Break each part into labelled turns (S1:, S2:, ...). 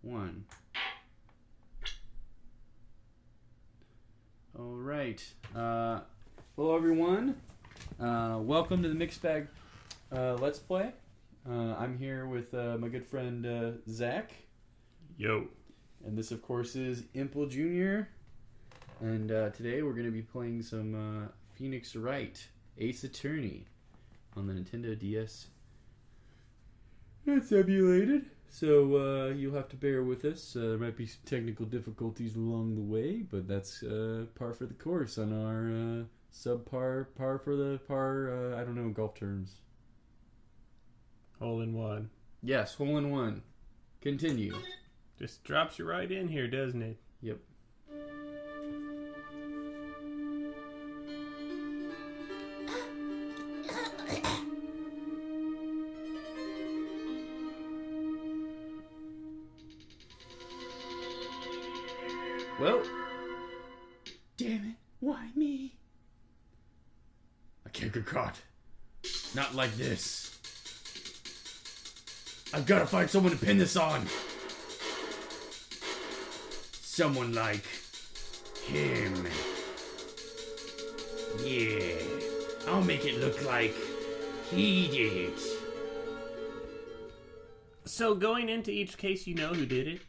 S1: One. All right. Hello, everyone. Welcome to the Mixed Bag Let's Play. I'm here with my good friend Zach.
S2: Yo.
S1: And this, of course, is Implejr Jr. And today we're going to be playing some Phoenix Wright, Ace Attorney, on the Nintendo DS. It's emulated, so you'll have to bear with us. There might be some technical difficulties along the way, but that's par for the course on our subpar, par for the par, I don't know, golf terms.
S2: Hole in one.
S1: Yes, hole in one. Continue.
S2: Just drops you right in here, doesn't it?
S1: Yep. Well, damn it, why me? I can't get caught. Not like this. I've got to find someone to pin this on. Someone like him. Yeah, I'll make it look like he did it.
S2: So going into each case, you know who did it?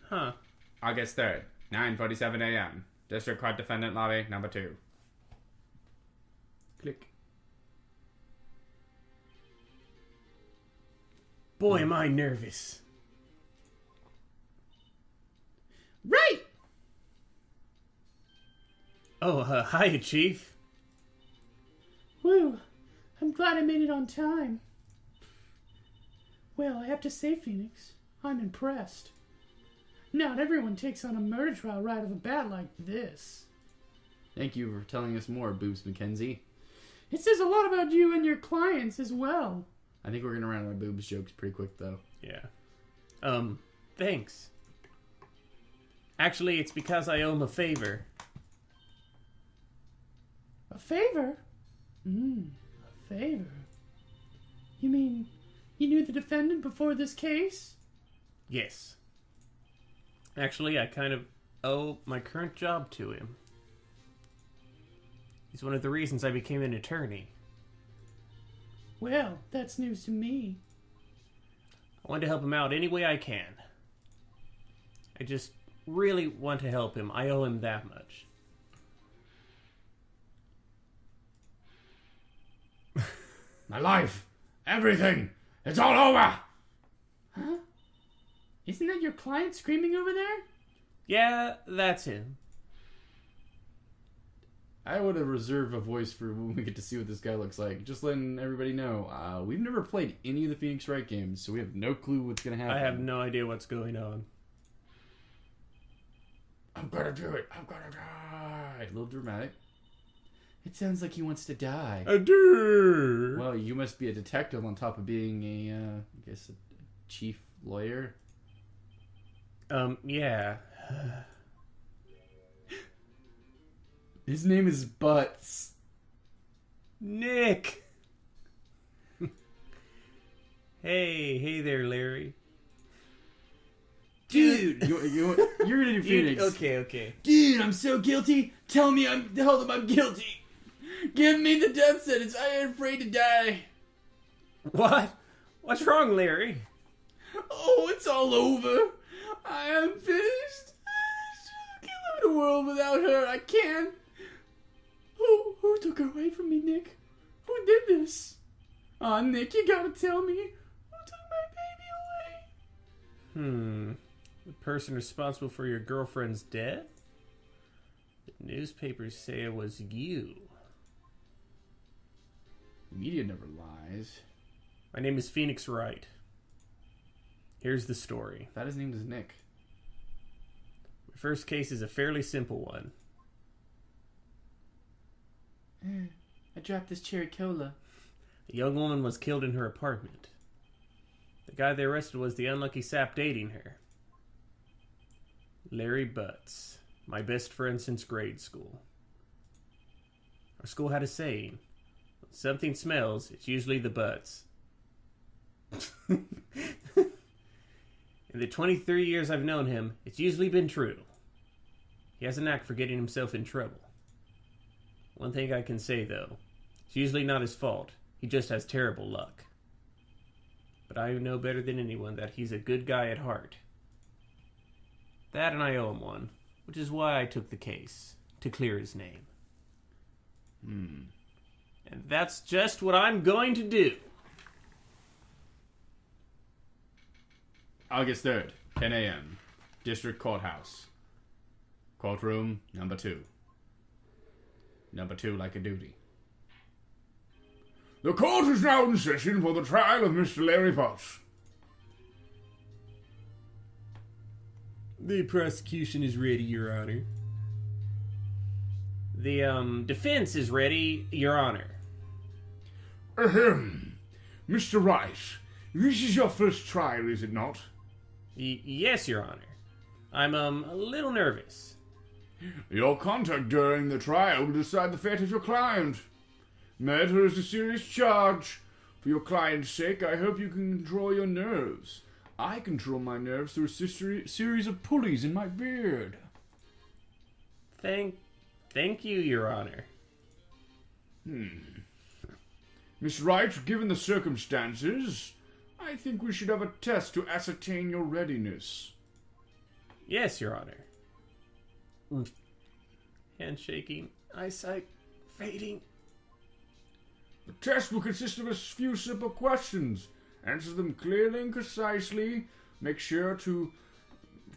S2: Huh.
S3: August 3rd, 9:47 a.m. District Court Defendant Lobby, number 2.
S1: Click.
S2: Boy, am I nervous.
S1: Right!
S2: Oh, hiya, Chief.
S4: Whew, I'm glad I made it on time. Well, I have to say, Phoenix, I'm impressed. Not everyone takes on a murder trial right off the bat like this.
S1: Thank you for telling us more, Boobs McKenzie.
S4: It says a lot about you and your clients as well.
S1: I think we're gonna run out of boobs jokes pretty quick, though.
S2: Yeah. Thanks. Actually, it's because I owe him a favor.
S4: A favor? A favor? You mean you knew the defendant before this case?
S2: Yes. Actually, I kind of owe my current job to him. He's one of the reasons I became an attorney.
S4: Well, that's news to me.
S2: I want to help him out any way I can. I just really want to help him. I owe him that much.
S3: My life, everything, it's all over!
S4: Huh? Isn't that your client screaming over there?
S2: Yeah, that's him.
S1: I would have reserved a voice for when we get to see what this guy looks like. Just letting everybody know, we've never played any of the Phoenix Wright games, so we have no clue what's gonna happen.
S2: I have no idea what's going on.
S1: I'm gonna do it. I'm gonna die. A little dramatic. It sounds like he wants to die.
S2: I do.
S1: Well, you must be a detective on top of being a, I guess, a chief lawyer.
S2: Yeah.
S1: His name is Butts.
S2: Nick! Hey there, Larry.
S1: Dude! You're gonna do Phoenix.
S2: Okay.
S1: Dude, I'm so guilty. Tell me tell them I'm guilty. Give me the death sentence. I am afraid to die.
S2: What? What's wrong, Larry?
S1: Oh, it's all over. I am finished. I can't live in a world without her. I can't. Who took her away from me, Nick? Who did this? Aw, Nick, you gotta tell me. Who took my baby away?
S2: The person responsible for your girlfriend's death? The newspapers say it was you.
S1: Media never lies.
S2: My name is Phoenix Wright. Here's the story.
S1: I thought his name was Nick.
S2: My first case is a fairly simple one.
S1: I dropped this cherry cola.
S2: A young woman was killed in her apartment. The guy they arrested was the unlucky sap dating her. Larry Butts, my best friend since grade school. Our school had a saying, when something smells, it's usually the butts. In the 23 years I've known him, it's usually been true. He has a knack for getting himself in trouble. One thing I can say, though, it's usually not his fault. He just has terrible luck. But I know better than anyone that he's a good guy at heart. That and I owe him one, which is why I took the case, to clear his name. And that's just what I'm going to do.
S3: August 3rd, 10 a.m. District Courthouse. Courtroom number 2. Number 2 like a duty. The court is now in session for the trial of Mr. Larry Potts.
S2: The prosecution is ready, Your Honor. The, defense is ready, Your Honor.
S3: Ahem. Mr. Wright, this is your first trial, is it not?
S2: Yes, Your Honor. I'm, a little nervous.
S3: Your conduct during the trial will decide the fate of your client. Murder is a serious charge. For your client's sake, I hope you can control your nerves. I control my nerves through a series of pulleys in my beard.
S2: Thank you, Your Honor.
S3: Miss Wright, given the circumstances, I think we should have a test to ascertain your readiness.
S2: Yes, Your Honor. Handshaking, eyesight fading.
S3: The test will consist of a few simple questions. Answer them clearly and concisely. Make sure to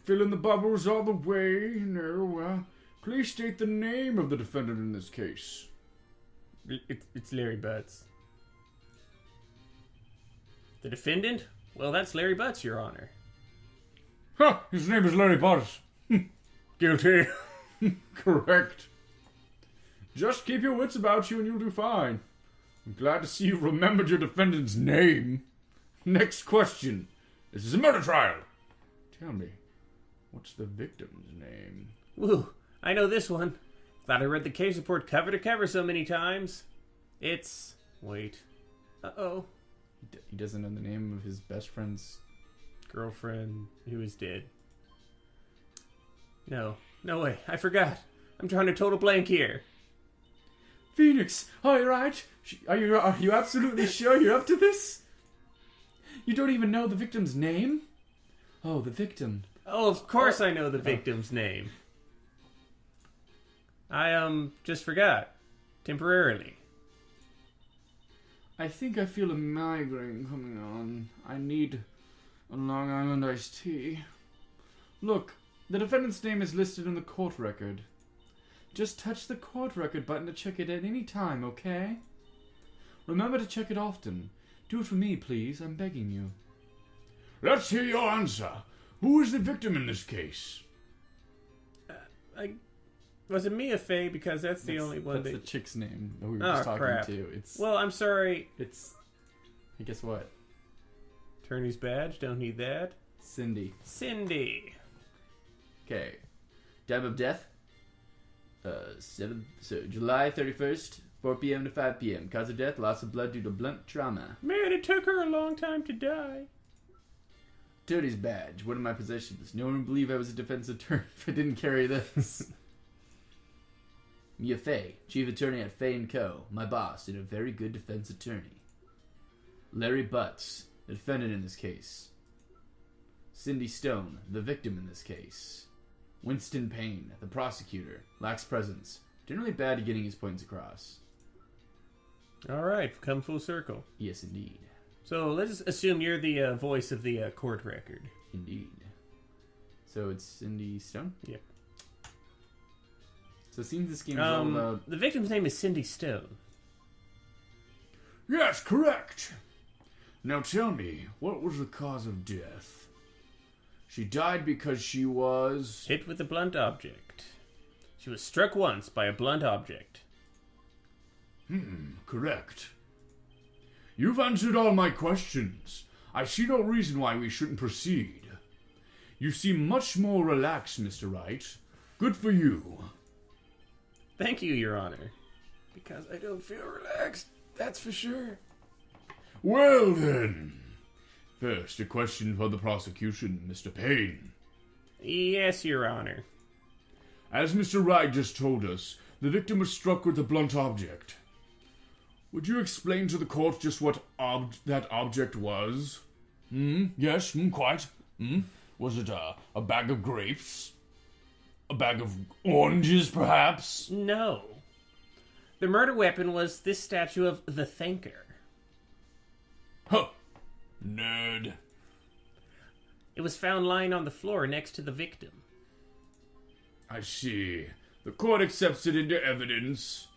S3: fill in the bubbles all the way. Please state the name of the defendant in this case.
S2: It's Larry Butts. The defendant? Well, that's Larry Butts, Your Honor.
S3: Ha! His name is Larry Potts. Guilty. Correct. Just keep your wits about you and you'll do fine. I'm glad to see you remembered your defendant's name. Next question. This is a murder trial. Tell me, what's the victim's name?
S2: Woo, I know this one. Thought I read the case report cover to cover so many times. It's... Wait. Uh-oh.
S1: He doesn't know the name of his best friend's
S2: girlfriend who is dead. No way. I forgot. I'm drawing a total blank here.
S1: Phoenix, are you right? Are you absolutely sure you're up to this? You don't even know the victim's name? Oh, the victim.
S2: Oh, of course I know the victim's name. I, just forgot. Temporarily.
S1: I think I feel a migraine coming on. I need a Long Island iced tea. Look, the defendant's name is listed in the court record. Just touch the court record button to check it at any time, okay? Remember to check it often. Do it for me, please. I'm begging you.
S3: Let's hear your answer. Who is the victim in this case?
S2: Was it Mia Fey? Because that's the only one
S1: that's the chick's name that we were just talking
S2: crap.
S1: to. It's
S2: well, I'm sorry.
S1: It's... Hey, guess what?
S2: Attorney's badge. Don't need that.
S1: Cindy. Okay. Time of death? July 31st, 4 p.m. to 5 p.m. Cause of death, loss of blood due to blunt trauma.
S2: Man, it took her a long time to die.
S1: Attorney's badge. What are my possessions? No one would believe I was a defense attorney if I didn't carry this. Mia Fey, chief attorney at Fey & Co., my boss and a very good defense attorney. Larry Butts, the defendant in this case. Cindy Stone, the victim in this case. Winston Payne, the prosecutor, lacks presence. Generally bad at getting his points across.
S2: Alright, come full circle.
S1: Yes, indeed.
S2: So let's assume you're the voice of the court record.
S1: Indeed. So it's Cindy Stone?
S2: Yeah.
S1: So it seems this game is all about...
S2: The victim's name is Cindy Stone.
S3: Yes, correct. Now tell me, what was the cause of death? She died because she was...
S2: hit with a blunt object. She was struck once by a blunt object.
S3: Correct. You've answered all my questions. I see no reason why we shouldn't proceed. You seem much more relaxed, Mr. Wright. Good for you.
S2: Thank you, Your Honor. Because I don't feel relaxed, that's for sure.
S3: Well then, First, a question for the prosecution, Mr. Payne.
S2: Yes, Your Honor.
S3: As Mr. Wright just told us, the victim was struck with a blunt object. Would you explain to the court just what that object was? Yes, quite. Was it a bag of grapes? A bag of oranges, perhaps?
S2: No. The murder weapon was this statue of the Thinker.
S3: Huh. Nerd.
S2: It was found lying on the floor next to the victim.
S3: I see. The court accepts it into evidence.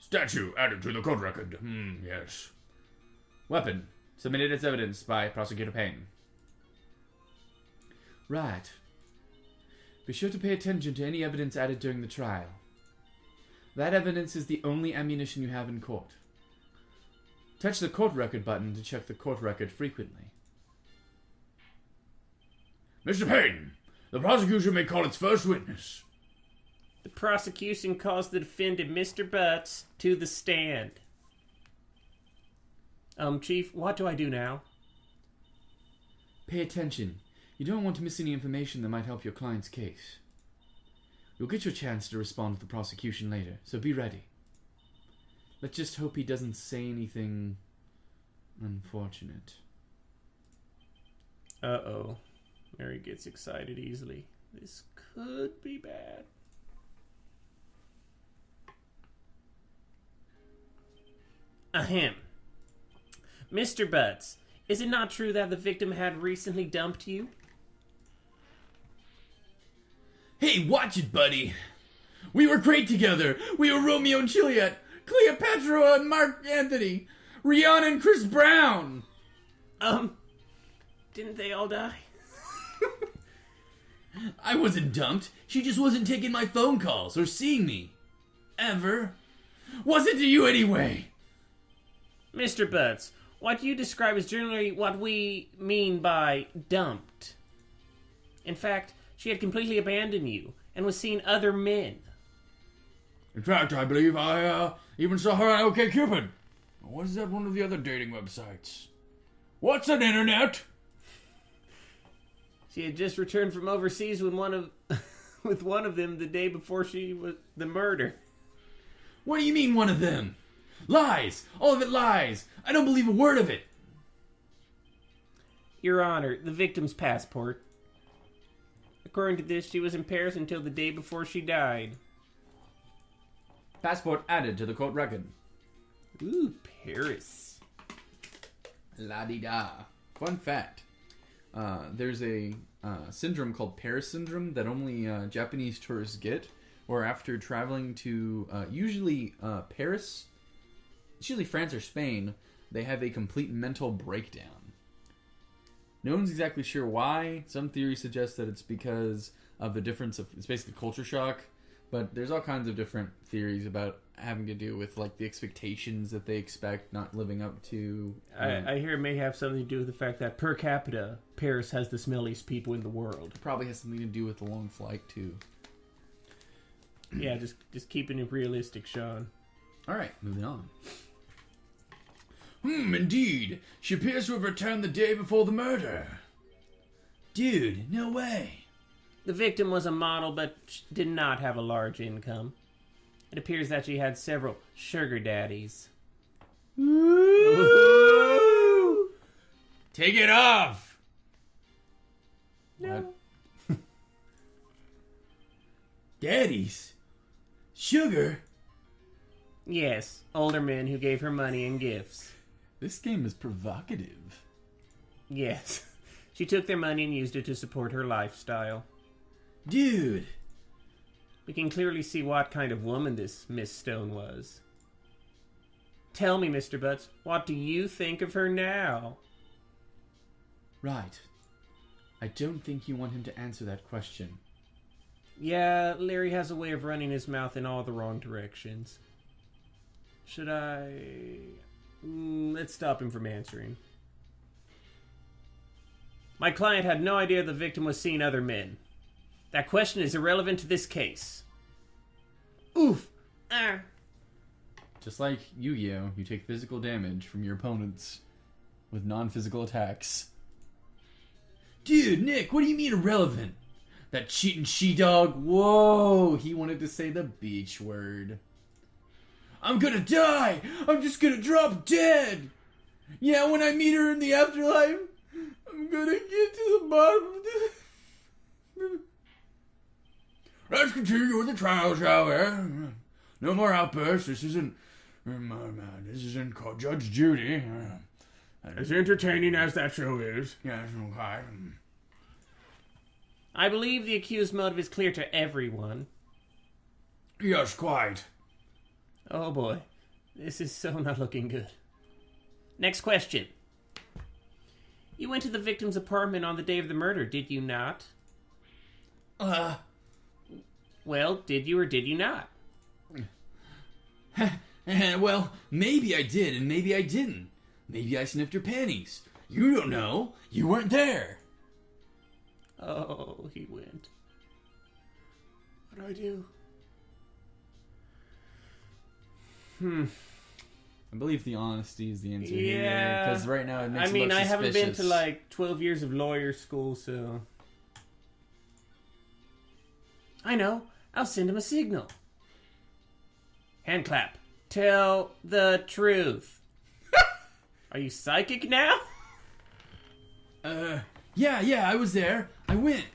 S3: Statue added to the court record. Yes.
S1: Weapon. Submitted as evidence by Prosecutor Payne. Right. Be sure to pay attention to any evidence added during the trial. That evidence is the only ammunition you have in court. Touch the court record button to check the court record frequently.
S3: Mr. Payne, the prosecution may call its first witness.
S2: The prosecution calls the defendant, Mr. Butts, to the stand. Chief, what do I do now?
S1: Pay attention. You don't want to miss any information that might help your client's case. You'll get your chance to respond to the prosecution later, so be ready. Let's just hope he doesn't say anything unfortunate.
S2: Uh-oh. Mary gets excited easily. This could be bad. Ahem. Mr. Butts, is it not true that the victim had recently dumped you?
S1: Hey, watch it, buddy! We were great together! We were Romeo and Juliet! Cleopatra and Mark Anthony! Rihanna and Chris Brown!
S2: Didn't they all die?
S1: I wasn't dumped. She just wasn't taking my phone calls or seeing me. Ever. Wasn't to you anyway.
S2: Mr. Butts, what you describe is generally what we mean by dumped. In fact, she had completely abandoned you and was seeing other men.
S3: In fact, I believe I even saw her on OkCupid. Or was that one of the other dating websites? What's an internet?
S2: She had just returned from overseas with one of them the day before the murder.
S1: What do you mean, one of them? Lies! All of it lies! I don't believe a word of it!
S2: Your Honor, the victim's passport. According to this, she was in Paris until the day before she died.
S1: Passport added to the court record.
S2: Ooh, Paris.
S1: La-di-da. Fun fact. There's a syndrome called Paris syndrome that only Japanese tourists get, or after traveling to usually Paris, it's usually France or Spain, they have a complete mental breakdown. No one's exactly sure why. Some theories suggest that it's because of the difference of, it's basically culture shock, but there's all kinds of different theories about having to do with like the expectations that they expect not living up to.
S2: I hear it may have something to do with the fact that per capita, Paris has the smelliest people in the world.
S1: It probably has something to do with the long flight too.
S2: Yeah, just keeping it realistic, Sean.
S1: All right, moving on.
S3: Indeed. She appears to have returned the day before the murder.
S1: Dude, no way.
S2: The victim was a model, but did not have a large income. It appears that she had several sugar daddies.
S1: Ooh. Take it off.
S2: No.
S1: What? Daddies? Sugar?
S2: Yes, older men who gave her money and gifts.
S1: This game is provocative.
S2: Yes. She took their money and used it to support her lifestyle.
S1: Dude.
S2: We can clearly see what kind of woman this Miss Stone was. Tell me, Mr. Butts, what do you think of her now?
S1: Right. I don't think you want him to answer that question.
S2: Yeah, Larry has a way of running his mouth in all the wrong directions. Should I... let's stop him from answering. My client had no idea the victim was seeing other men. That question is irrelevant to this case. Oof! Ah!
S1: Just like Yu-Gi-Oh, you take physical damage from your opponents with non-physical attacks. Dude, Nick, what do you mean irrelevant? That cheating she-dog, whoa, he wanted to say the beach word. I'm gonna die! I'm just gonna drop dead! Yeah, when I meet her in the afterlife, I'm gonna get to the bottom of this. Let's continue with the trial, shall we? No more outbursts. This isn't called Judge Judy.
S3: As entertaining as that show is.
S1: Yes, okay.
S2: I believe the accused motive is clear to everyone.
S1: Yes, quite.
S2: Oh boy, this is so not looking good. Next question. You went to the victim's apartment on the day of the murder, did you not? Well, did you or did you not?
S1: Well, maybe I did and maybe I didn't. Maybe I sniffed her panties. You don't know. You weren't there.
S2: Oh, he went. What do I do?
S1: I believe the honesty is the answer
S2: Yeah.
S1: here. Because right now it makes it look
S2: I haven't been to
S1: suspicious.
S2: like 12 years of lawyer school, so... I know. I'll send him a signal. Hand clap. Tell the truth. Are you psychic now?
S1: Yeah, I was there. I went.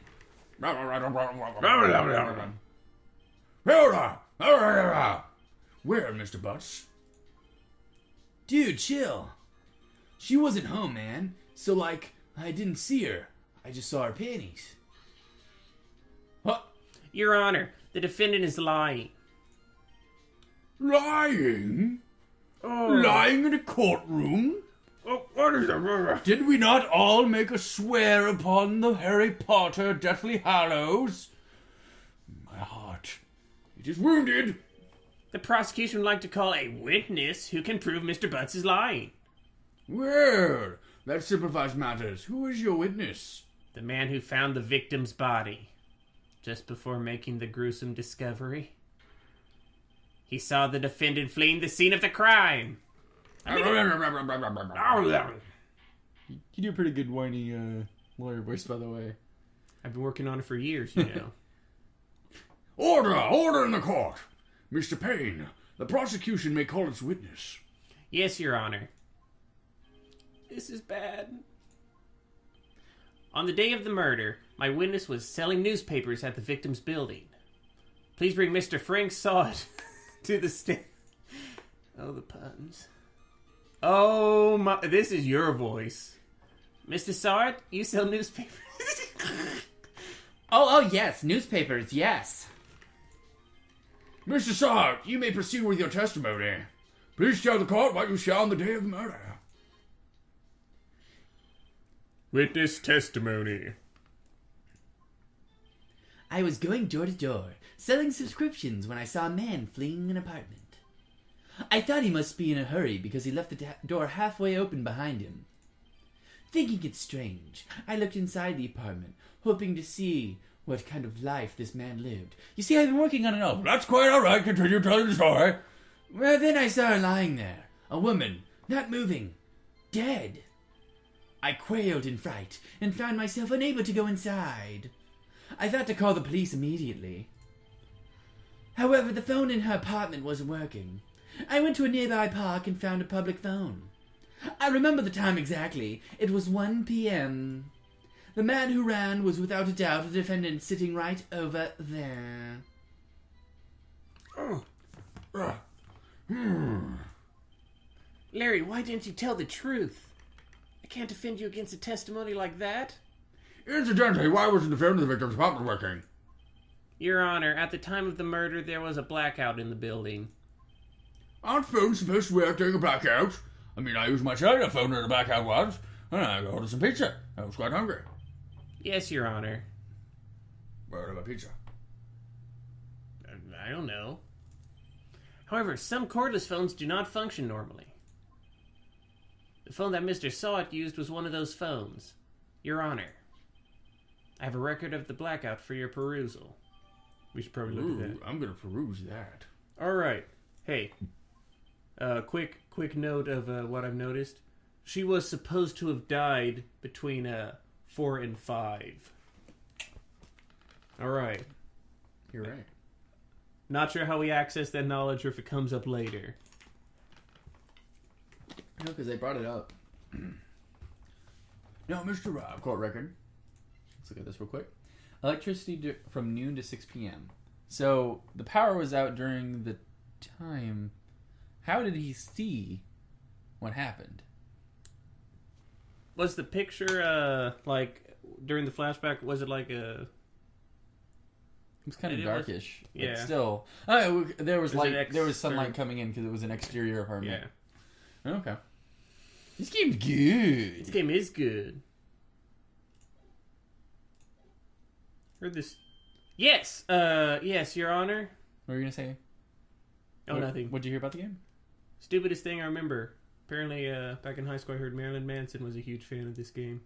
S3: Where, Mr. Butts?
S1: Dude, chill. She wasn't home, man. So, like, I didn't see her. I just saw her panties. Huh?
S2: Your Honor, the defendant is lying.
S3: Lying?
S1: Lying in a courtroom?
S3: Oh, what is that?
S1: Did we not all make a swear upon the Harry Potter Deathly Hallows? My heart, it is wounded.
S2: The prosecution would like to call a witness who can prove Mr. Butts is lying.
S1: Well, that simplifies matters. Who is your witness?
S2: The man who found the victim's body just before making the gruesome discovery. He saw the defendant fleeing the scene of the crime.
S1: You do a pretty good whiny lawyer voice, by the way.
S2: I've been working on it for years, you know.
S3: Order in the court. Mr. Payne, the prosecution may call its witness.
S2: Yes, Your Honor. This is bad. On the day of the murder, my witness was selling newspapers at the victim's building. Please bring Mr. Frank Sawt to the stand. Oh, the puns. Oh, my. This is your voice. Mr. Sawt, you sell newspapers.
S4: Oh, yes, newspapers, yes.
S3: Mr. Sart, you may proceed with your testimony. Please tell the court what you saw on the day of the murder. Witness testimony.
S4: I was going door to door, selling subscriptions when I saw a man fleeing an apartment. I thought he must be in a hurry because he left the door halfway open behind him. Thinking it strange, I looked inside the apartment, hoping to see what kind of life this man lived. You see, I've been working on an album.
S3: That's quite all right. Continue telling the story.
S4: Well, then I saw her lying there, a woman, not moving, dead. I quailed in fright and found myself unable to go inside. I thought to call the police immediately. However, the phone in her apartment wasn't working. I went to a nearby park and found a public phone. I remember the time exactly. It was 1 p.m. The man who ran was without a doubt the defendant sitting right over there.
S2: Larry, why didn't you tell the truth? I can't defend you against a testimony like that.
S3: Incidentally, why wasn't the phone of the victim's apartment working?
S2: Your Honor, at the time of the murder, there was a blackout in the building.
S3: Aren't phones supposed to work during a blackout? I mean, I used my cellular phone during a blackout once, and I ordered some pizza. I was quite hungry.
S2: Yes, Your Honor.
S3: Where about pizza?
S2: I don't know. However, some cordless phones do not function normally. The phone that Mr. Sawt used was one of those phones. Your Honor, I have a record of the blackout for your perusal. We should probably look at that.
S3: I'm gonna peruse that.
S2: All right. Hey, quick note of what I've noticed. She was supposed to have died between 4 and 5. All right.
S1: You're right.
S2: Not sure how we access that knowledge or if it comes up later.
S1: No, because they brought it up.
S3: Now, Mr. Wright.
S1: Court record. Let's look at this real quick. Electricity from noon to 6 p.m. So the power was out during the time. How did he see what happened?
S2: Was the picture, like, during the flashback, was it like a...
S1: It was kind of darkish. But
S2: yeah.
S1: still. There was light. There was sunlight coming in because it was an exterior apartment.
S2: Yeah.
S1: Okay. This game's good.
S2: This game is good. Heard this... Yes! Yes, Your Honor.
S1: What were you going to say?
S2: Oh, nothing.
S1: What'd you hear about the game?
S2: Stupidest thing I remember. Apparently, back in high school, I heard Marilyn Manson was a huge fan of this game.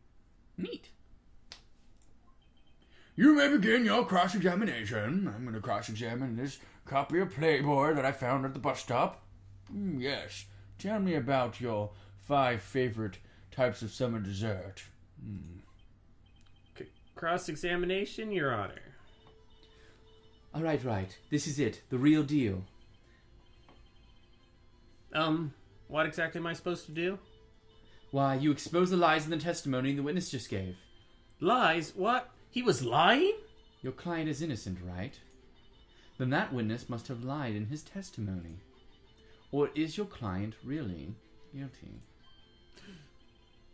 S1: Neat.
S3: You may begin your cross-examination. I'm going to cross-examine this copy of Playboy that I found at the bus stop. Yes. Tell me about your 5 favorite types of summer dessert.
S2: Cross-examination, Your Honor.
S1: All right. This is it. The real deal.
S2: What exactly am I supposed to do?
S1: Why, you expose the lies in the testimony the witness just gave.
S2: Lies? What? He was lying?
S1: Your client is innocent, right? Then that witness must have lied in his testimony. Or is your client really guilty?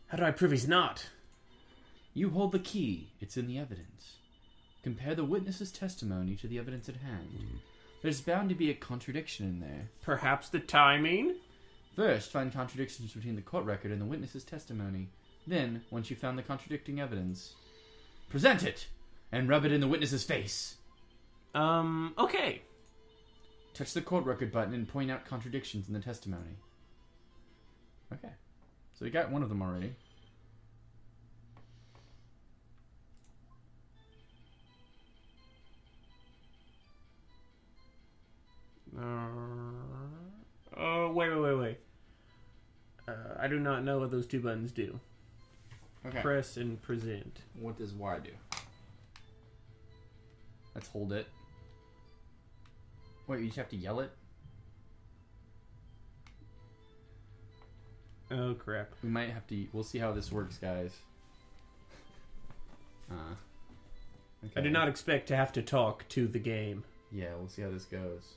S2: How do I prove he's not?
S1: You hold the key. It's in the evidence. Compare the witness's testimony to the evidence at hand. There's bound to be a contradiction in there.
S2: Perhaps the timing?
S1: First, find contradictions between the court record and the witness's testimony. Then, once you've found the contradicting evidence, present it and rub it in the witness's face.
S2: Okay.
S1: Touch the court record button and point out contradictions in the testimony. Okay. So we got one of them already.
S2: Wait. I do not know what those two buttons do.
S1: Okay.
S2: Press and present.
S1: What does Y do? Let's hold it. Wait, you just have to yell it?
S2: Oh, crap.
S1: We might have to... We'll see how this works, guys. Okay.
S2: I do not expect to have to talk to the game.
S1: Yeah, we'll see how this goes.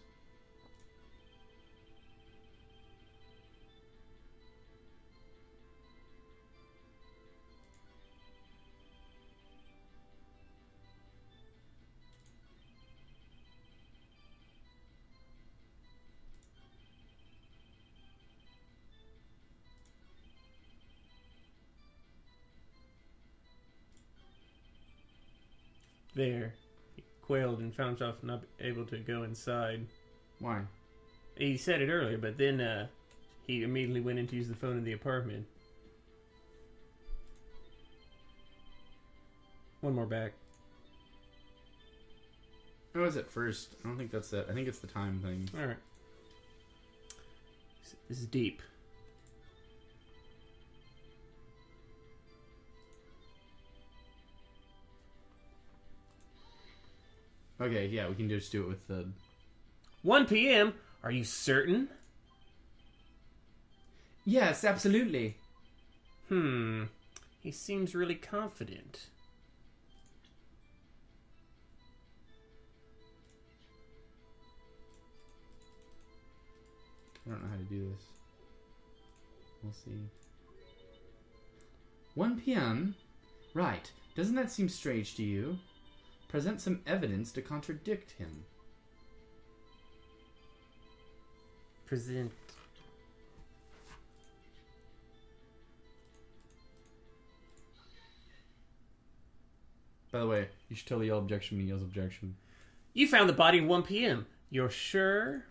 S2: There. He quailed and found himself not able to go inside.
S1: Why?
S2: He said it earlier, but then he immediately went in to use the phone in the apartment. One more back.
S1: It was at first. I don't think that's it. I think it's the time thing.
S2: Alright. This is deep.
S1: Okay, yeah, we can just do it with the...
S2: 1 p.m.? Are you certain?
S1: Yes, absolutely.
S2: He seems really confident.
S1: I don't know how to do this. We'll see. 1 p.m.? Right. Doesn't that seem strange to you? Present some evidence to contradict him.
S2: Present.
S1: By the way, you should totally yell objection when he yells objection.
S2: You found the body at 1 p.m. You're sure?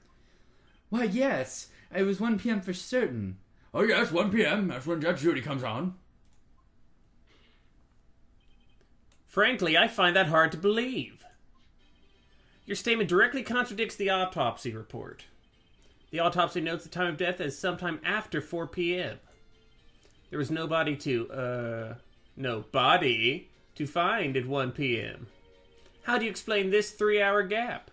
S1: Why, yes. It was 1 p.m. for certain.
S3: Oh yes, 1 p.m. That's when Judge Judy comes on.
S2: Frankly, I find that hard to believe. Your statement directly contradicts the autopsy report. The autopsy notes the time of death as sometime after 4 p.m. There was no body to, No body to find at 1 p.m. How do you explain this 3-hour gap?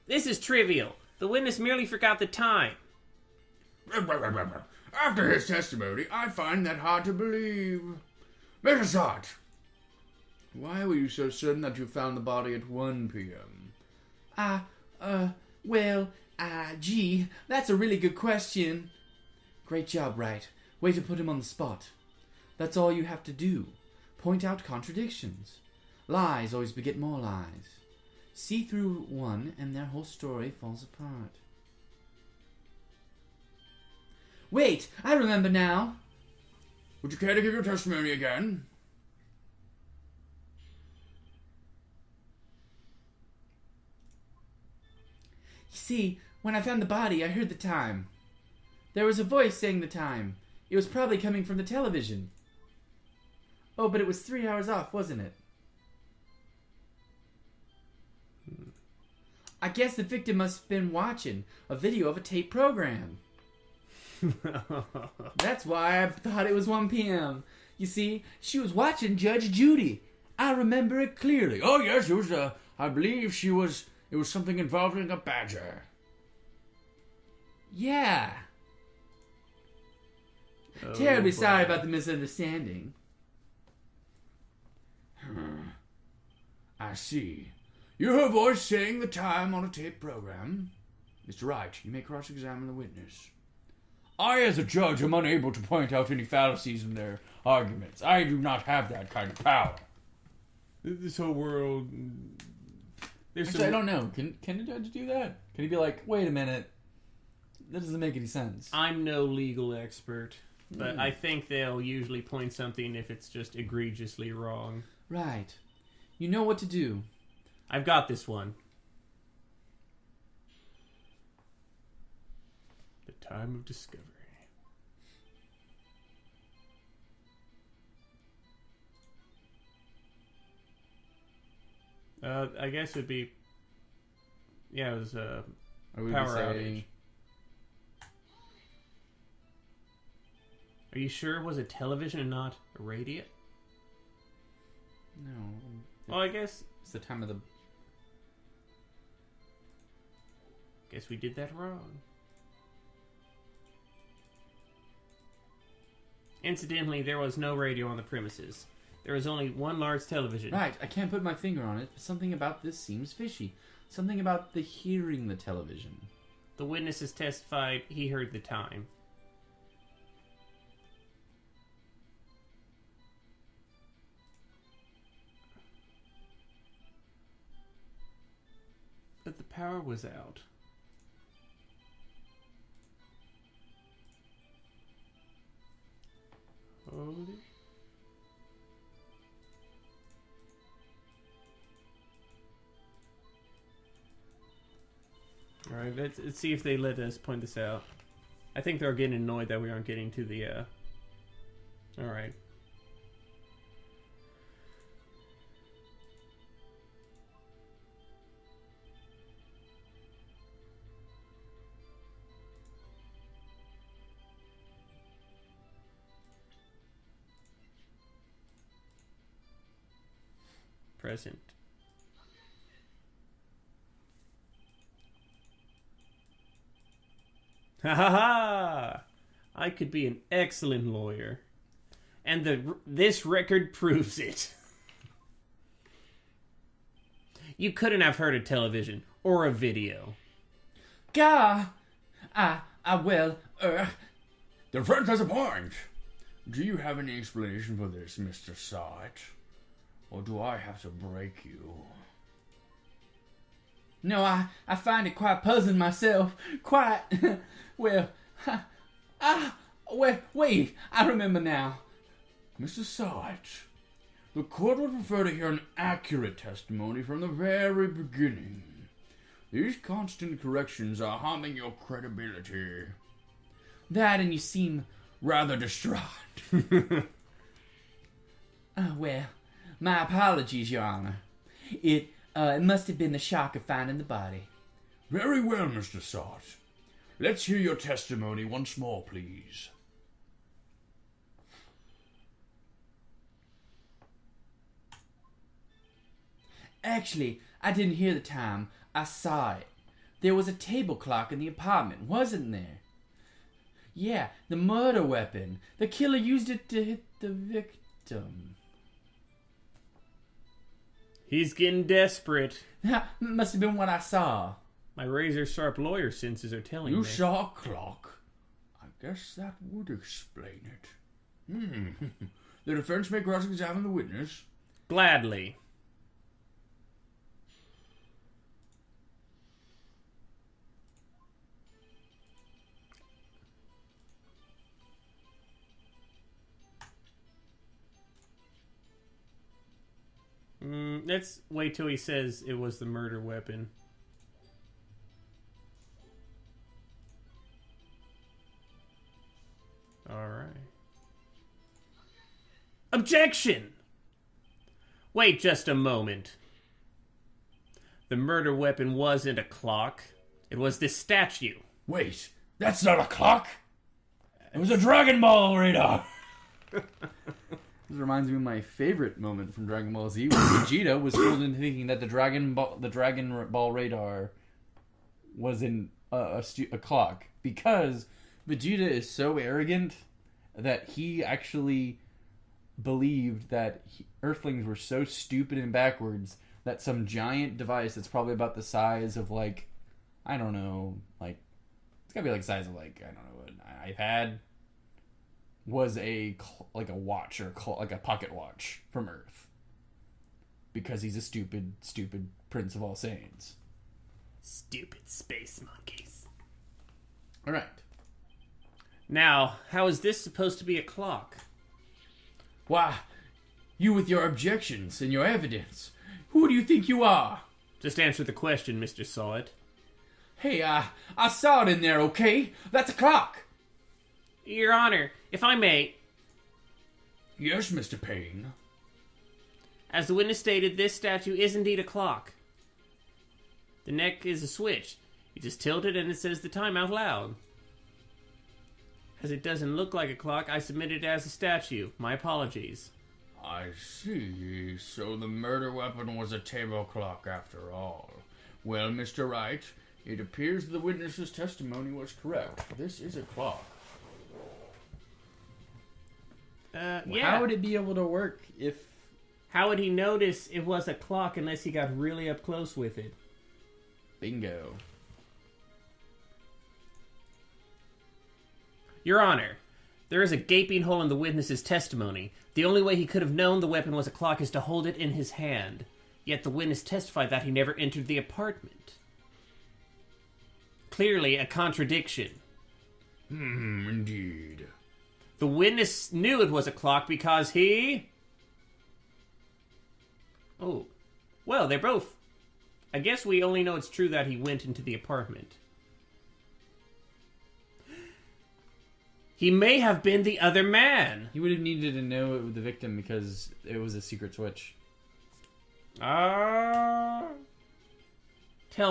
S2: This is trivial. The witness merely forgot the time.
S3: After his testimony, I find that hard to believe. Mr. Sarge, why were you so certain that you found the body at 1 p.m.?
S4: Gee, that's a really good question. Great job, Wright. Way to put him on the spot. That's all you have to do. Point out contradictions. Lies always beget more lies. See through one and their whole story falls apart. Wait, I remember now.
S3: Would you care to give your testimony again?
S4: You see, when I found the body, I heard the time. There was a voice saying the time. It was probably coming from the television. Oh, but it was 3 hours off, wasn't it? I guess the victim must have been watching a video of a tape program. That's why I thought it was 1 p.m. You see, she was watching Judge Judy. I remember it clearly.
S3: Oh, yes, it was, I believe it was something involving a badger.
S4: Yeah. Terribly sorry about the misunderstanding.
S3: I see. You heard a voice saying the time on a tape program. Mr. Wright, you may cross-examine the witness. I, as a judge, am unable to point out any fallacies in their arguments. I do not have that kind of power.
S2: This whole world...
S1: Actually, I don't know. Can a judge do that? Can he be like, wait a minute, that doesn't make any sense?
S2: I'm no legal expert, but I think they'll usually point something if it's just egregiously wrong.
S4: Right. You know what to do.
S2: I've got this one. The time of discovery. I guess it'd be... Yeah, it was a power outage. Are you sure it was a television and not a radio?
S1: No.
S2: Well, I guess...
S1: It's the time of the...
S2: Guess we did that wrong. Incidentally, there was no radio on the premises. There was only one large television.
S1: Right, I can't put my finger on it, but something about this seems fishy. Something about the hearing the television.
S2: The witnesses testified he heard the time. But the power was out. Holy... Alright, let's see if they let us point this out. I think they're getting annoyed that we aren't getting to the, Alright. Present. Ha ha ha! I could be an excellent lawyer. And this record proves it. You couldn't have heard a television or a video.
S4: Well,
S3: The friend has a point. Do you have any explanation for this, Mr. Sarge? Or do I have to break you?
S4: no, I find it quite puzzling myself. Quite, wait, I remember now.
S3: Mr. Sarge, the court would prefer to hear an accurate testimony from the very beginning. These constant corrections are harming your credibility.
S4: That and you seem...
S3: Rather distraught.
S4: My apologies, Your Honor. It must have been the shock of finding the body.
S3: Very well, Mr. Sarge. Let's hear your testimony once more, please.
S4: Actually, I didn't hear the time. I saw it. There was a table clock in the apartment, wasn't there? Yeah, the murder weapon. The killer used it to hit the victim.
S2: He's getting desperate.
S4: That must have been what I saw.
S2: My razor-sharp lawyer senses are telling
S3: You
S2: me.
S3: saw a clock? I guess that would explain it. The defense may cross-examine the witness.
S2: Gladly. Let's wait till he says it was the murder weapon. Alright. Objection! Wait just a moment. The murder weapon wasn't a clock. It was this statue.
S3: Wait, that's not a clock? It was a Dragon Ball radar!
S1: This reminds me of my favorite moment from Dragon Ball Z, when Vegeta was fooled into thinking that the Dragon Ball radar was in a clock, because Vegeta is so arrogant that he actually believed that Earthlings were so stupid and backwards that some giant device that's probably about the size of, like, I don't know, like, it's gotta be like the size of, like, I don't know, an iPad, was a watch, or like a pocket watch from Earth, because he's a stupid Prince of All Saiyans.
S2: Stupid space monkeys.
S1: All right.
S2: Now, how is this supposed to be a clock?
S4: Why, you with your objections and your evidence. Who do you think you are?
S2: Just answer the question, Mr. Sawit.
S4: Hey, I saw it in there, okay? That's a clock.
S2: Your Honor, if I may,
S3: Yes, Mr. Payne.
S2: as the witness stated, this statue is indeed a clock. The neck is a switch. You just tilt it and it says the time out loud. As it doesn't look like a clock, I submit it as a statue. My apologies.
S3: I see. So the murder weapon was a table clock after all. Well, Mr. Wright, it appears the witness's testimony was correct. This is a clock.
S2: Yeah.
S1: How would it be able to work if...
S2: How would he notice it was a clock unless he got really up close with it?
S1: Bingo.
S2: Your Honor, there is a gaping hole in the witness's testimony. The only way he could have known the weapon was a clock is to hold it in his hand. Yet the witness testified that he never entered the apartment. Clearly a contradiction.
S3: Indeed.
S2: The witness knew it was a clock because he... Oh. Well, they're both... I guess we only know it's true that he went into the apartment. He may have been the other man.
S1: He would have needed to know it was the victim because it was a secret switch.
S2: Tell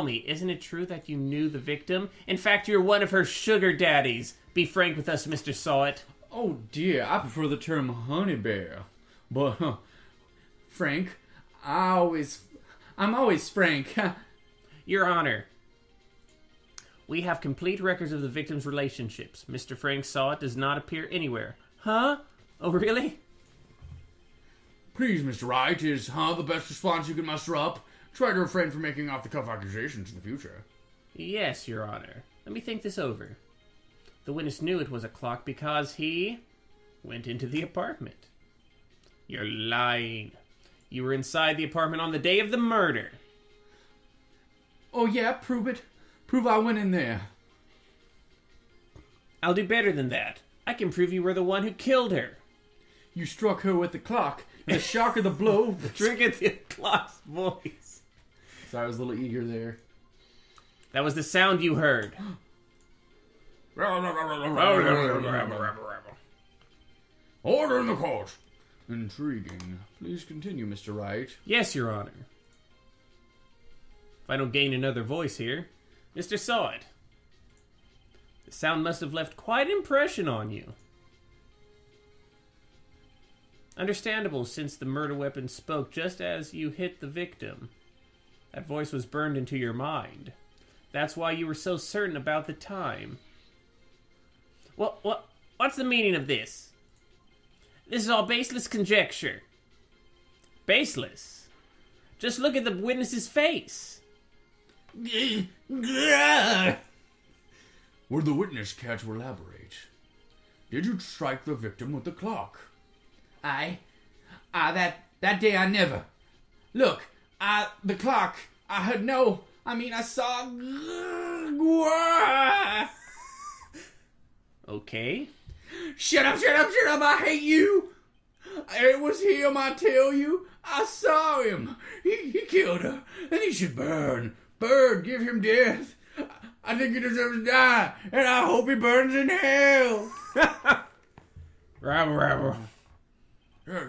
S2: me, isn't it true that you knew the victim? In fact, you're one of her sugar daddies. Be frank with us, Mr. Sawit.
S1: Oh dear, I prefer the term honey bear. But, Frank, I'm always frank.
S2: Your Honor, we have complete records of the victim's relationships. Mr. Frank Sawit does not appear anywhere. Huh? Oh, really?
S3: Please, Mr. Wright, is the best response you can muster up? Try to refrain from making off-the-cuff accusations in the future.
S2: Yes, Your Honor. Let me think this over. The witness knew it was a clock because he went into the apartment. You're lying. You were inside the apartment on the day of the murder.
S4: Oh yeah, prove it. Prove I went in there.
S2: I'll do better than that. I can prove you were the one who killed her.
S4: You struck her with the clock. The shock of the blow.
S2: Drink at the clock's voice.
S1: So I was a little eager there.
S2: That was the sound you heard.
S3: Order in the court.
S1: Intriguing. Please continue, Mr. Wright.
S2: Yes, Your Honor. If I don't gain another voice here. Mr. Sawit. The sound must have left quite an impression on you. Understandable, since the murder weapon spoke just as you hit the victim. That voice was burned into your mind. That's why you were so certain about the time. What's the meaning of this? This is all baseless conjecture. Baseless? Just look at the witness's face.
S3: Would the witness care to elaborate? Did you strike the victim with the clock?
S4: That day I never. Look, the clock, I saw.
S2: Okay.
S4: Shut up, I hate you. It was him, I tell you. I saw him. He killed her, and he should burn. Give him death. I think he deserves to die, and I hope he burns in hell.
S2: Rabble.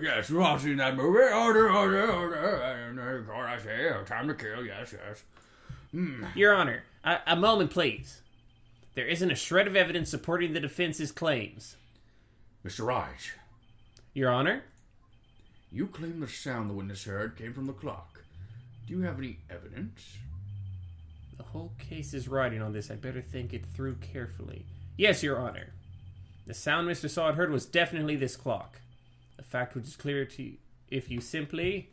S3: Yes, we've all seen that movie. Order. I say, time to kill. Yes.
S2: Your Honor, a moment, please. There isn't a shred of evidence supporting the defense's claims.
S3: Mr. Wright.
S2: Your Honor?
S3: You claim the sound the witness heard came from the clock. Do you have any evidence?
S2: The whole case is riding on this. I better think it through carefully. Yes, Your Honor. The sound Mr. Sawed heard was definitely this clock. A fact which is clear to you if you simply...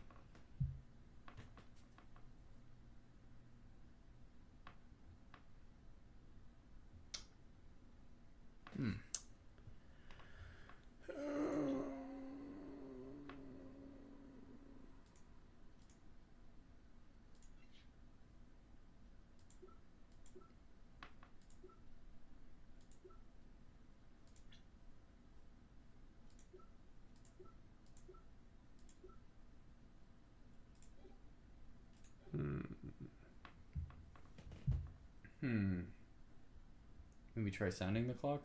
S1: Maybe try sounding the clock?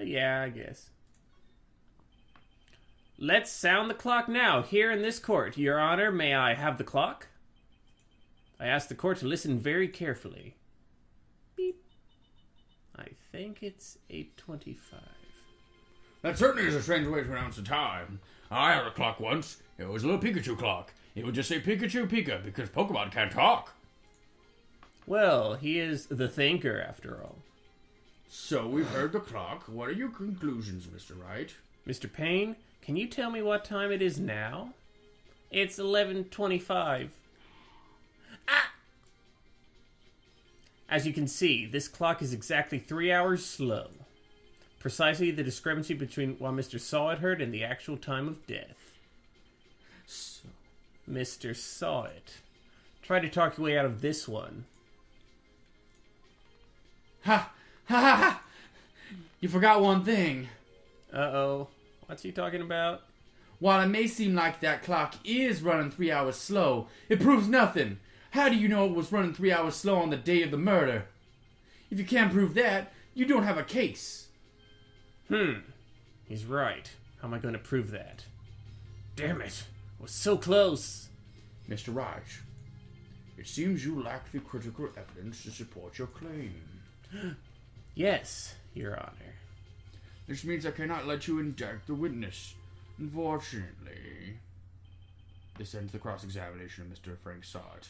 S2: Yeah, I guess. Let's sound the clock now, here in this court. Your Honor, may I have the clock? I ask the court to listen very carefully. Beep. I think it's 8:25.
S3: That certainly is a strange way to pronounce the time. I had a clock once. It was a little Pikachu clock. It would just say Pikachu Pika because Pokemon can't talk.
S2: Well, he is the thinker, after all.
S3: So we've heard the clock. What are your conclusions, Mr. Wright?
S2: Mr. Payne, can you tell me what time it is now? It's 11:25. Ah! As you can see, this clock is exactly 3 hours slow. Precisely the discrepancy between what Mr. Sawed heard and the actual time of death.
S4: So,
S2: Mr. Sawed, try to talk your way out of this one.
S4: ha! You forgot one thing.
S2: Uh-oh. What's he talking about?
S4: While it may seem like that clock is running 3 hours slow, it proves nothing. How do you know it was running 3 hours slow on the day of the murder? If you can't prove that, you don't have a case.
S2: He's right. How am I going to prove that? Damn it. I was so close.
S3: Mr. Wright, it seems you lack the critical evidence to support your claim.
S2: Yes, Your Honor.
S3: This means I cannot let you indict the witness. Unfortunately. This ends the cross-examination of Mr. Frank Sawed.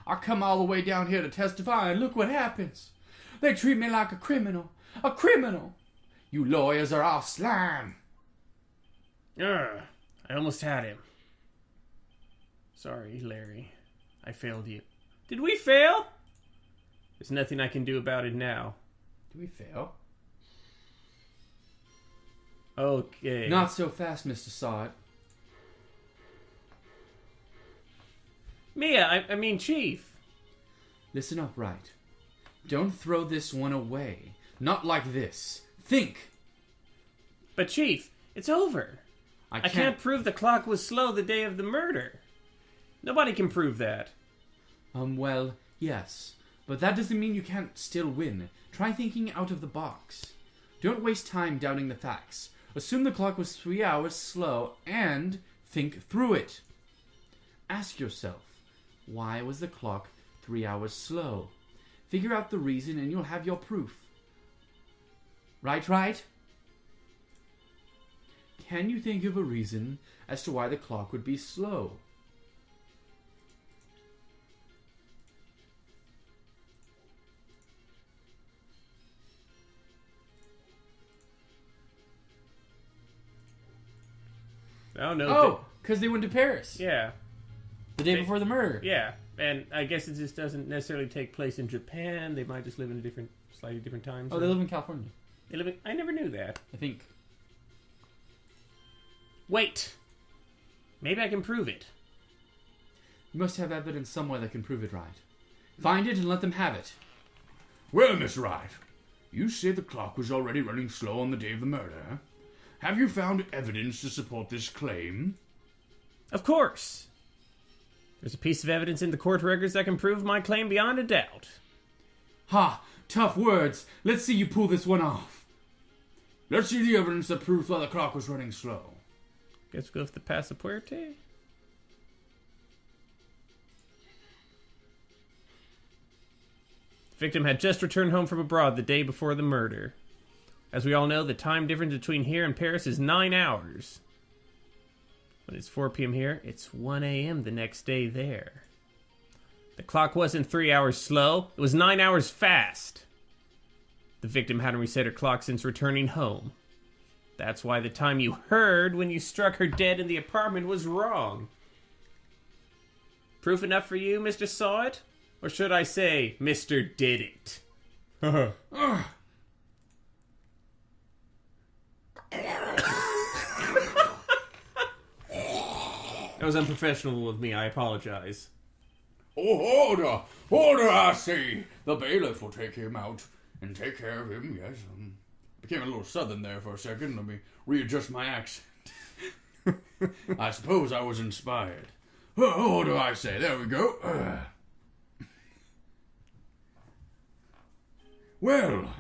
S4: I come all the way down here to testify, and look what happens. They treat me like a criminal. A criminal! You lawyers are all slime.
S2: I almost had him. Sorry, Larry. I failed you. Did we fail? There's nothing I can do about it now.
S4: Did we fail?
S2: Okay.
S4: Not so fast, Mr. Sawed.
S2: Mia, I mean Chief.
S4: Listen up, Wright. Don't throw this one away. Not like this. Think!
S2: But Chief, it's over. I can't prove the clock was slow the day of the murder. Nobody can prove that.
S4: Well, yes. But that doesn't mean you can't still win. Try thinking out of the box. Don't waste time doubting the facts. Assume the clock was 3 hours slow and think through it. Ask yourself, Why was the clock 3 hours slow? Figure out the reason and you'll have your proof. Right? Can you think of a reason as to why the clock would be slow?
S2: I don't know.
S4: Oh, because they went to Paris.
S2: Yeah.
S4: The day before the murder.
S2: Yeah. And I guess it just doesn't necessarily take place in Japan. They might just live in slightly different times.
S4: Oh, they live in California.
S2: I never knew that.
S4: I think.
S2: Wait. Maybe I can prove it.
S4: You must have evidence somewhere that can prove it right. Find it and let them have it.
S3: Well, Miss Wright, you say the clock was already running slow on the day of the murder. Have you found evidence to support this claim?
S2: Of course. There's a piece of evidence in the court records that can prove my claim beyond a doubt.
S4: Ha! Tough words. Let's see you pull this one off.
S3: Let's see the evidence that proves why the clock was running slow.
S2: Guess we'll go with the pasaporte. The victim had just returned home from abroad the day before the murder. As we all know, the time difference between here and Paris is 9 hours. When it's 4 p.m. here, it's 1 a.m. the next day there. The clock wasn't 3 hours slow, it was 9 hours fast. The victim hadn't reset her clock since returning home. That's why the time you heard when you struck her dead in the apartment was wrong. Proof enough for you, Mr. Saw It? Or should I say, Mr. Did It? That was unprofessional of me, I apologize.
S3: Oh, order, I say. The bailiff will take him out and take care of him, yes. Became a little southern there for a second. Let me readjust my accent. I suppose I was inspired. Order, I say. There we go. Well,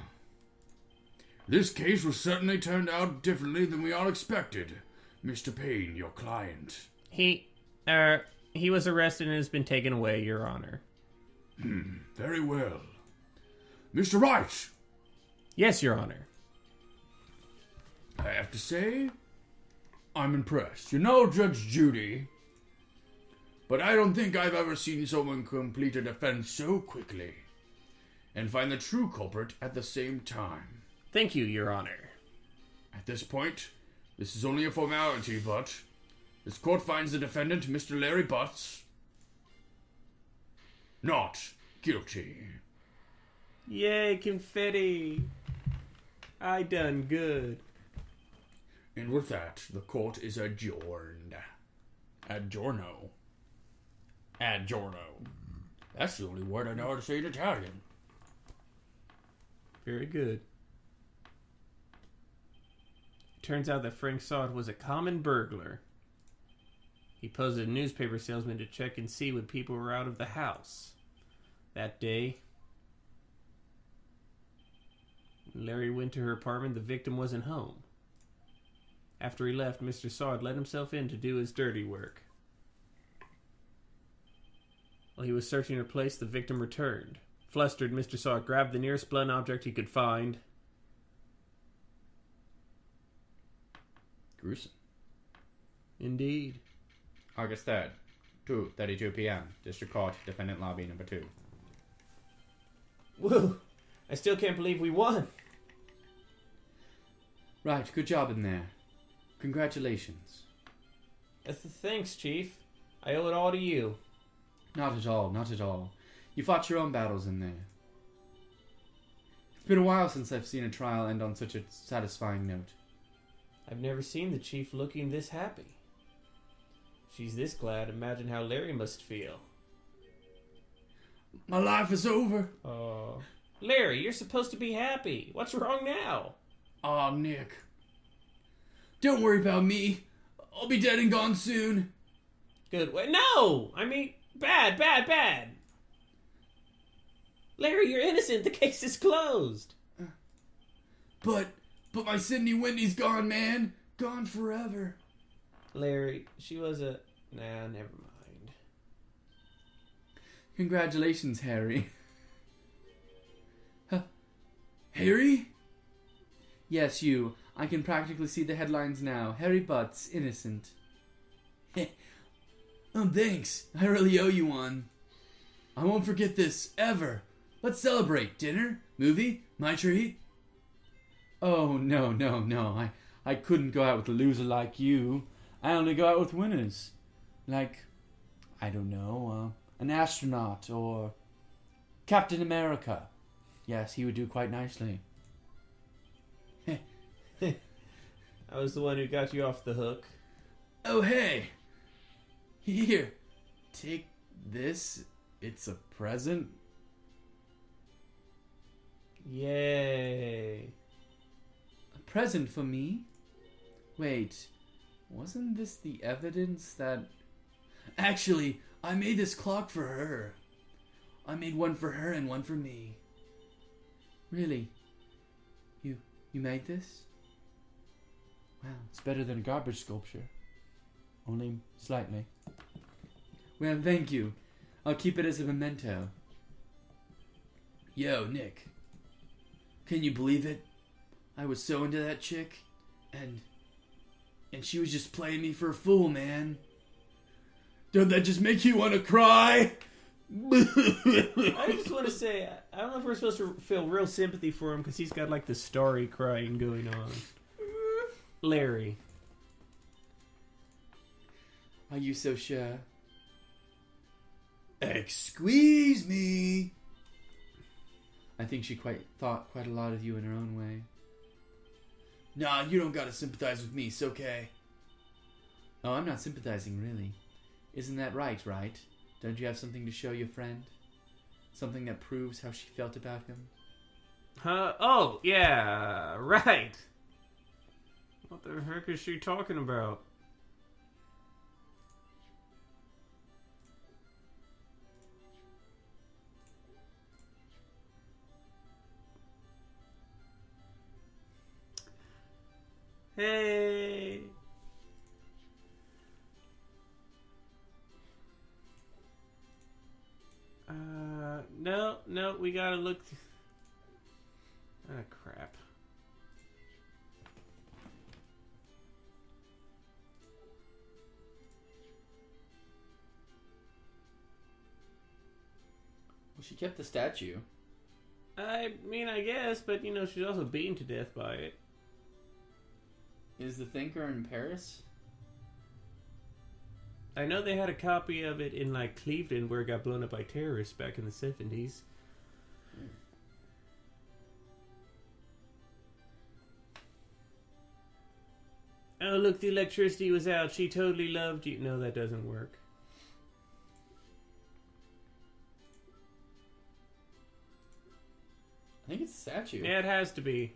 S3: this case was certainly turned out differently than we all expected. Mr. Payne, your client.
S2: He was arrested and has been taken away, Your Honor.
S3: Very well. Mr. Wright!
S2: Yes, Your Honor.
S3: I have to say, I'm impressed. You know Judge Judy, but I don't think I've ever seen someone complete a defense so quickly and find the true culprit at the same time.
S2: Thank you, Your Honor.
S3: At this point, this is only a formality, but this court finds the defendant, Mr. Larry Butts, not guilty.
S2: Yay, confetti. I done good.
S3: And with that, the court is adjourned. Adgiorno. Adgiorno. That's the only word I know how to say in Italian.
S2: Very good. Turns out that Frank Sod was a common burglar. He posed as a newspaper salesman to check and see when people were out of the house. That day, when Larry went to her apartment, the victim wasn't home. After he left, Mr. Sod let himself in to do his dirty work. While he was searching her place, the victim returned. Flustered, Mr. Sod grabbed the nearest blunt object he could find.
S1: Gruesome.
S2: Indeed.
S1: August 3rd, 2:32 p.m. District Court, Defendant Lobby Number 2.
S2: Woo! I still can't believe we won.
S4: Right, good job in there. Congratulations.
S2: Thanks, Chief. I owe it all to you.
S4: Not at all, not at all. You fought your own battles in there. It's been a while since I've seen a trial end on such a satisfying note.
S2: I've never seen the Chief looking this happy. She's this glad. Imagine how Larry must feel.
S3: My life is over.
S2: Oh, Larry, you're supposed to be happy. What's wrong now?
S3: Aw, Nick. Don't worry about me. I'll be dead and gone soon.
S2: Good. Wait, no! I mean, bad. Larry, you're innocent. The case is closed.
S3: But my Sydney Wendy's gone, man. Gone forever.
S2: Larry, she was a... Nah, never mind.
S1: Congratulations, Harry. Huh. Harry? Yes, you. I can practically see the headlines now. Harry Butts, innocent. Oh, thanks. I really owe you one. I won't forget this, ever. Let's celebrate. Dinner? Movie? My treat? Oh, no. I couldn't go out with a loser like you. I only go out with winners. Like, I don't know, an astronaut or Captain America. Yes, he would do quite nicely.
S2: I was the one who got you off the hook.
S1: Oh, hey. Here. Take this. It's a present.
S2: Yay.
S1: A present for me? Wait, wasn't this the evidence that... Actually, I made this clock for her. I made one for her and one for me. Really? You made this? Wow, it's better than a garbage sculpture. Only slightly. Well, thank you. I'll keep it as a memento. Yo, Nick. Can you believe it? I was so into that chick, and she was just playing me for a fool, man. Don't that just make you want to cry?
S2: I just want to say, I don't know if we're supposed to feel real sympathy for him because he's got like the starry crying going on. Larry.
S1: Are you so sure? Squeeze me. I think she thought quite a lot of you in her own way. Nah, you don't gotta sympathize with me, it's okay. Oh, I'm not sympathizing, really. Isn't that right? Don't you have something to show your friend? Something that proves how she felt about him?
S2: Oh, yeah, right. What the heck is she talking about? Hey. No, we gotta look. Ah, crap.
S1: Well, she kept the statue.
S2: I mean, I guess, but you know, she's also beaten to death by it.
S1: Is the thinker in Paris?
S2: I know they had a copy of it in like Cleveland where it got blown up by terrorists back in the 70s. Oh, look, the electricity was out. She totally loved you. No, that doesn't work.
S1: I think it's a statue.
S2: Yeah, it has to be.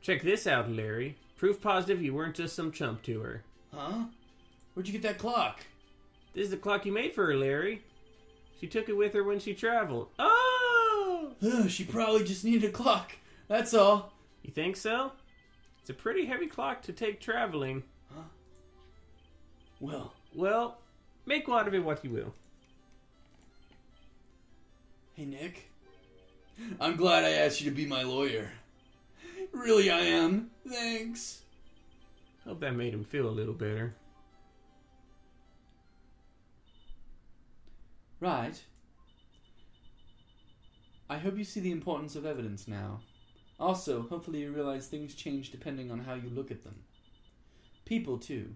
S2: Check this out, Larry. Proof positive you weren't just some chump to her.
S1: Huh? Where'd you get that clock?
S2: This is the clock you made for her, Larry. She took it with her when she traveled. Oh!
S1: She probably just needed a clock. That's all.
S2: You think so? It's a pretty heavy clock to take traveling.
S1: Huh?
S2: Well, make out of it what you will.
S1: Hey, Nick. I'm glad I asked you to be my lawyer. Really, I am. Thanks.
S2: Hope that made him feel a little better.
S1: Right. I hope you see the importance of evidence now. Also, hopefully you realize things change depending on how you look at them. People, too.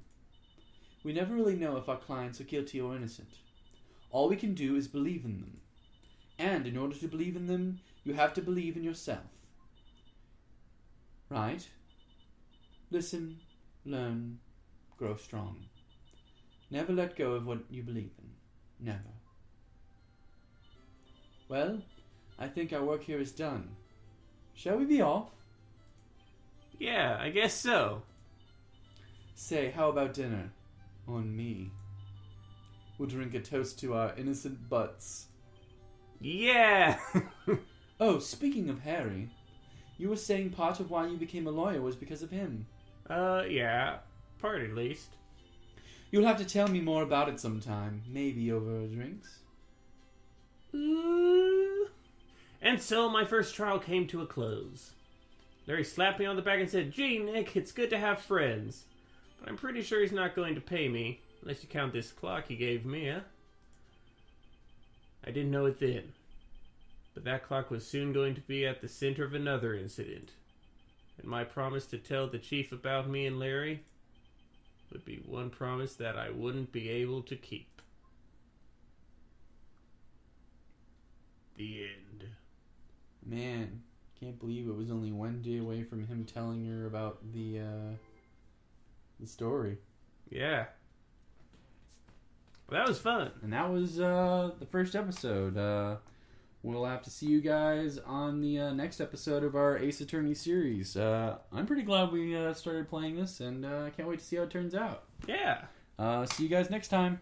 S1: We never really know if our clients are guilty or innocent. All we can do is believe in them. And in order to believe in them, you have to believe in yourself. Right? Listen, learn, grow strong. Never let go of what you believe in. Never. Well, I think our work here is done. Shall we be off?
S2: Yeah, I guess so.
S1: Say, how about dinner? On me. We'll drink a toast to our innocent butts.
S2: Yeah!
S1: Oh, speaking of Harry, you were saying part of why you became a lawyer was because of him.
S2: Yeah. Part at least.
S1: You'll have to tell me more about it sometime. Maybe over drinks.
S2: And so my first trial came to a close. Larry slapped me on the back and said, "Gee, Nick, it's good to have friends. But I'm pretty sure he's not going to pay me, unless you count this clock he gave me, eh?" I didn't know it then. But that clock was soon going to be at the center of another incident. And my promise to tell the chief about me and Larry would be one promise that I wouldn't be able to keep. The end.
S1: Man, can't believe it was only one day away from him telling her about the story.
S2: Yeah. Well, that was fun.
S1: And that was the first episode. We'll have to see you guys on the next episode of our Ace Attorney series. I'm pretty glad we started playing this, and I can't wait to see how it turns out.
S2: Yeah.
S1: See you guys next time.